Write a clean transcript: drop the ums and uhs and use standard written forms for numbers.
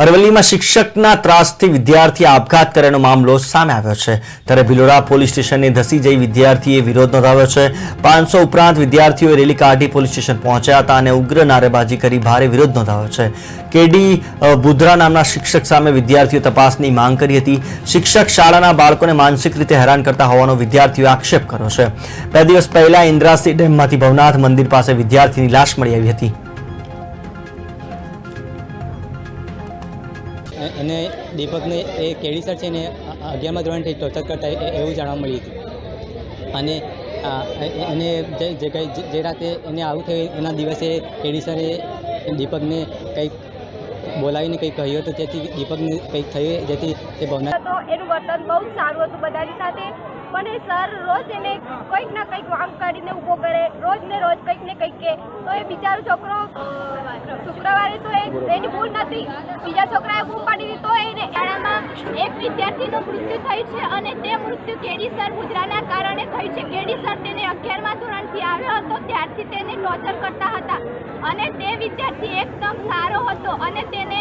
અરવલ્લીમાં શિક્ષકના ત્રાસથી વિદ્યાર્થીએ આપઘાત કર્યાનો મામલો સામે આવ્યો છે। ત્યારે ભિલોડા પોલીસ સ્ટેશને ધસી જઈ વિદ્યાર્થીએ વિરોધ નોંધાવ્યો છે। 500 ઉપરાંત વિદ્યાર્થીઓએ રેલી કાઢી પોલીસ સ્ટેશન પહોંચ્યા હતા અને ઉગ્ર નારેબાજી કરી ભારે વિરોધ નોંધાવ્યો છે। કેડી બુધરા નામના શિક્ષક સામે વિદ્યાર્થીઓ તપાસની માંગ કરી હતી। શિક્ષક શાળાના બાળકોને માનસિક રીતે હેરાન કરતા હોવાનો વિદ્યાર્થીઓએ આક્ષેપ કર્યો છે। 2 દિવસ પહેલા ઇન્દ્રાસી ડેમમાંથી ભવનાથ મંદિર પાસે વિદ્યાર્થીની લાશ મળી આવી હતી। અને દીપકને એ કેડી સર છે ને 11મા ધોરણથી ટોર્ચર કરતા એવું જાણવા મળ્યું હતું। અને એને જે રાતે એને આવું થયું એના દિવસે કેડી સરે દીપકને કંઈક બોલાવીને કંઈક કહ્યું હતું, જેથી દીપકને કંઈક થયું, જેથી તે ભવનાથ તો એનું વર્તન બહુ જ સારું હતું બધાની સાથે, પણ એ સર રોજ એને કંઈક ના કંઈક વાંક કાઢીને ઊભો કરે, રોજ ને રોજ કંઈક ને કંઈક કે તો એ બિચારો છોકરો શુક્રવારે તો એની ભૂલ નથી, બીજા છોકરાએ બૂમ પાડી દીધી તો એને શાળામાં એક વિદ્યાર્થીનું મૃત્યુ થયું છે અને તે મૃત્યુ કેડી સર બુધરાના કારણે થયું છે। કેડી સર તેને 11મા ધોરણથી આવ્યો હતો ત્યારથી તેને ટોર્ચર કરતા હતા અને તે વિદ્યાર્થી એકદમ સારો હતો અને તેને